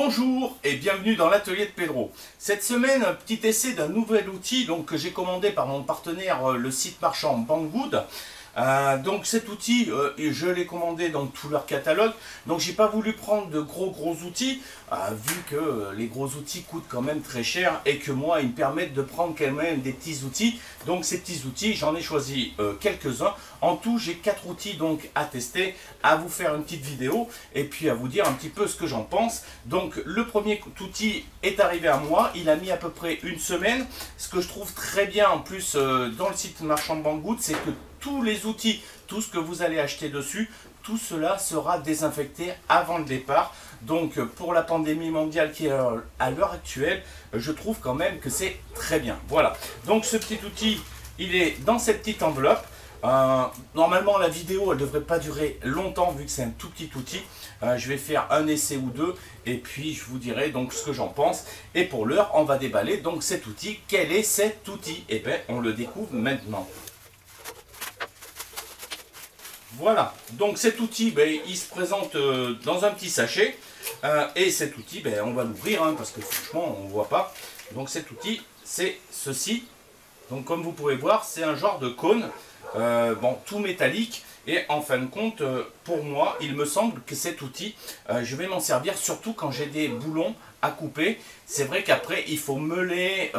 Bonjour et bienvenue dans l'atelier de Pedro. Cette semaine, un petit essai d'un nouvel outil que j'ai commandé par mon partenaire, le site marchand Banggood. Donc cet outil, je l'ai commandé dans tout leur catalogue. Donc j'ai pas voulu prendre de gros outils, vu que les gros outils coûtent quand même très cher et que moi ils me permettent de prendre quand même des petits outils. Donc ces petits outils, j'en ai choisi quelques-uns. En tout, j'ai 4 outils donc à tester, à vous faire une petite vidéo et puis à vous dire un petit peu ce que j'en pense. Donc le premier outil est arrivé à moi, il a mis à peu près une semaine. Ce que je trouve très bien en plus dans le site marchand Banggood, c'est que tous les outils, tout ce que vous allez acheter dessus, tout cela sera désinfecté avant le départ. Donc pour la pandémie mondiale qui est à l'heure actuelle, je trouve quand même que c'est très bien. Voilà, donc ce petit outil, il est dans cette petite enveloppe. Normalement la vidéo elle devrait pas durer longtemps vu que c'est un tout petit outil. Je vais faire un essai ou deux et puis je vous dirai donc ce que j'en pense. Et pour l'heure on va déballer donc cet outil. Quel est cet outil? Eh bien on le découvre maintenant. Voilà, donc cet outil, il se présente dans un petit sachet. Et cet outil, on va l'ouvrir parce que franchement, on ne voit pas. Donc cet outil, c'est ceci. Donc comme vous pouvez voir, c'est un genre de cône, tout métallique. Et en fin de compte, pour moi, il me semble que cet outil, je vais m'en servir surtout quand j'ai des boulons à couper. C'est vrai qu'après, il faut meuler,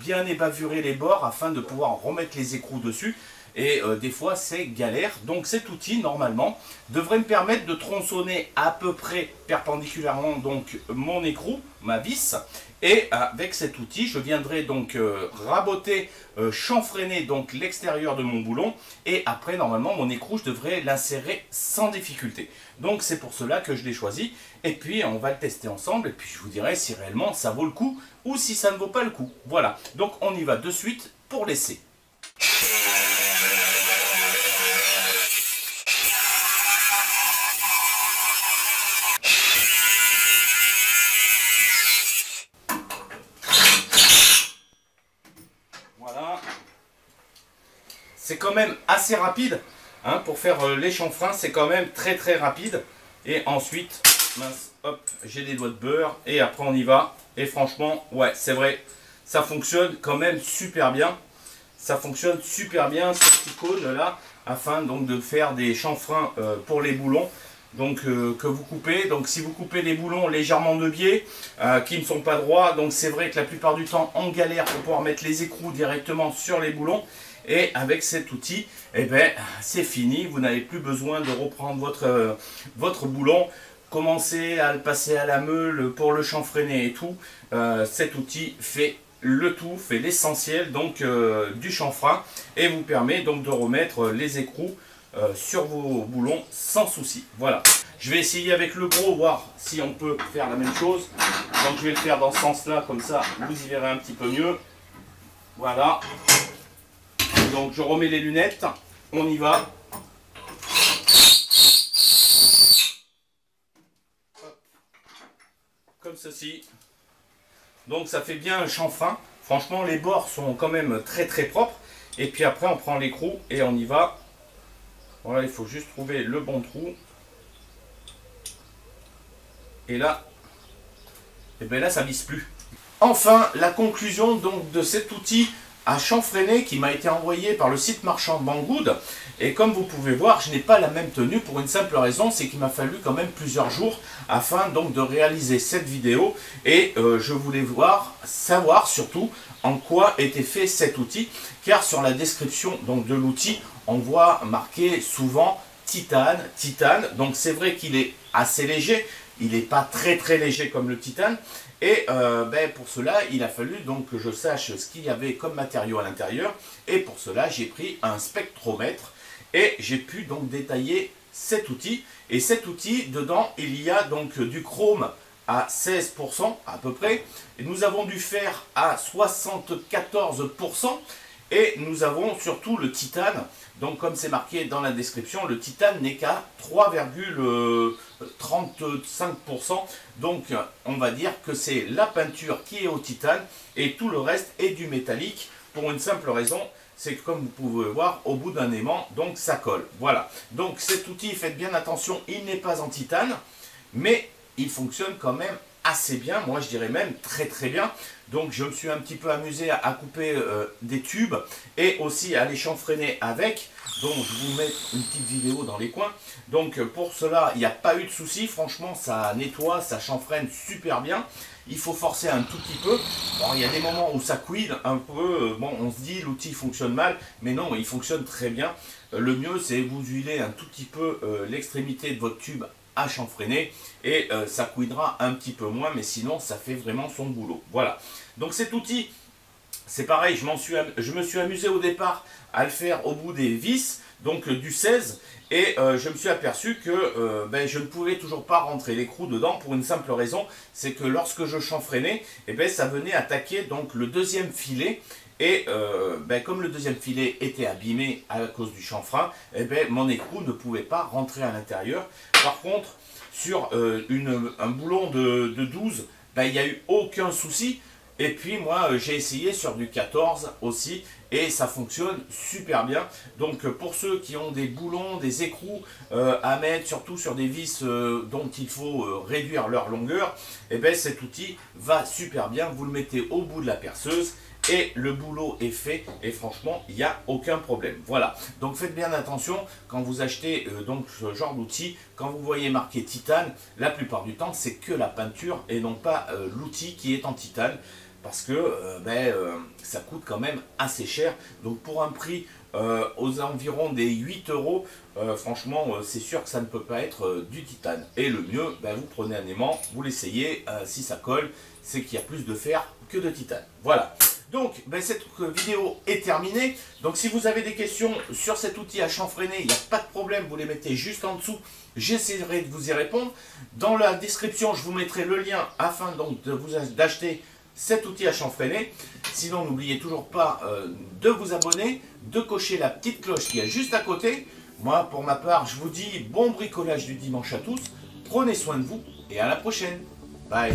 bien ébavurer les bords afin de pouvoir remettre les écrous dessus. Et des fois c'est galère. Donc cet outil normalement devrait me permettre de tronçonner à peu près perpendiculairement donc mon écrou, ma vis. Et avec cet outil je viendrai donc raboter, chanfreiner donc l'extérieur de mon boulon. Et après normalement mon écrou je devrais l'insérer sans difficulté. Donc c'est pour cela que je l'ai choisi. Et puis on va le tester ensemble. Et puis je vous dirai si réellement ça vaut le coup ou si ça ne vaut pas le coup. Voilà, donc on y va de suite pour l'essai. C'est quand même assez rapide, pour faire les chanfreins, c'est quand même très rapide. Et ensuite, mince, hop, j'ai des doigts de beurre et après on y va. Et franchement, ouais, c'est vrai, ça fonctionne quand même super bien. Ça fonctionne super bien ce petit cône là, afin donc de faire des chanfreins pour les boulons. Donc que vous coupez, donc si vous coupez les boulons légèrement de biais, qui ne sont pas droits, donc c'est vrai que la plupart du temps on galère pour pouvoir mettre les écrous directement sur les boulons. Et avec cet outil, c'est fini, vous n'avez plus besoin de reprendre votre boulon, commencer à le passer à la meule pour le chanfreiner et tout. Cet outil fait le tout, fait l'essentiel donc du chanfrein et vous permet donc de remettre les écrous sur vos boulons sans souci. Voilà, je vais essayer avec le gros, voir si on peut faire la même chose. Donc je vais le faire dans ce sens là, comme ça vous y verrez un petit peu mieux. Voilà. Donc je remets les lunettes, on y va. Hop. Comme ceci. Donc ça fait bien un chanfrein. Franchement les bords sont quand même très propres. Et puis après on prend l'écrou et on y va. Voilà, il faut juste trouver le bon trou. Et là, là ça visse plus. Enfin la conclusion donc de cet outil à chanfreiner qui m'a été envoyé par le site marchand Banggood. Et comme vous pouvez voir, je n'ai pas la même tenue pour une simple raison, c'est qu'il m'a fallu quand même plusieurs jours afin donc de réaliser cette vidéo. Et je voulais savoir surtout en quoi était fait cet outil, car sur la description donc de l'outil, on voit marqué souvent titane. Donc c'est vrai qu'il est assez léger, il n'est pas très léger comme le titane. Et pour cela, il a fallu donc que je sache ce qu'il y avait comme matériau à l'intérieur. Et pour cela, j'ai pris un spectromètre et j'ai pu donc détailler cet outil. Et cet outil, dedans, il y a donc du chrome à 16% à peu près. Et nous avons du fer à 74%. Et nous avons surtout le titane. Donc comme c'est marqué dans la description, le titane n'est qu'à 3,35%. Donc on va dire que c'est la peinture qui est au titane et tout le reste est du métallique. Pour une simple raison, c'est que comme vous pouvez voir, au bout d'un aimant, donc ça colle. Voilà. Donc cet outil, faites bien attention, il n'est pas en titane, mais il fonctionne quand même assez bien, moi je dirais même très très bien. Donc je me suis un petit peu amusé à couper des tubes et aussi à les chanfreiner avec. Donc je vous mets une petite vidéo dans les coins. Donc pour cela, il n'y a pas eu de souci. Franchement, ça nettoie, ça chanfreine super bien. Il faut forcer un tout petit peu. Bon, il y a des moments où ça couine un peu. Bon, on se dit l'outil fonctionne mal, mais non, il fonctionne très bien. Le mieux, c'est vous huiler un tout petit peu l'extrémité de votre tube à chanfreiner et ça couinera un petit peu moins, mais sinon ça fait vraiment son boulot. Voilà. Donc cet outil, c'est pareil, je me suis amusé au départ à le faire au bout des vis, donc du 16, et je me suis aperçu que je ne pouvais toujours pas rentrer l'écrou dedans pour une simple raison, c'est que lorsque je chanfreinais, ça venait attaquer donc le deuxième filet. Et comme le deuxième filet était abîmé à cause du chanfrein, mon écrou ne pouvait pas rentrer à l'intérieur. Par contre, sur un boulon de 12, il n'y a eu aucun souci. Et puis moi, j'ai essayé sur du 14 aussi, et ça fonctionne super bien. Donc pour ceux qui ont des boulons, des écrous à mettre, surtout sur des vis dont il faut réduire leur longueur, cet outil va super bien. Vous le mettez au bout de la perceuse, et le boulot est fait et franchement il n'y a aucun problème. Voilà, donc faites bien attention quand vous achetez donc ce genre d'outil. Quand vous voyez marqué titane, la plupart du temps c'est que la peinture et non pas l'outil qui est en titane, parce que ça coûte quand même assez cher. Donc pour un prix aux environs des 8 euros, franchement c'est sûr que ça ne peut pas être du titane. Et le mieux, vous prenez un aimant, vous l'essayez, si ça colle, c'est qu'il y a plus de fer que de titane. Voilà. Donc, cette vidéo est terminée. Donc, si vous avez des questions sur cet outil à chanfreiner, il n'y a pas de problème, vous les mettez juste en dessous. J'essaierai de vous y répondre. Dans la description, je vous mettrai le lien afin donc d'acheter cet outil à chanfreiner. Sinon, n'oubliez toujours pas de vous abonner, de cocher la petite cloche qui est juste à côté. Moi, pour ma part, je vous dis bon bricolage du dimanche à tous. Prenez soin de vous et à la prochaine. Bye.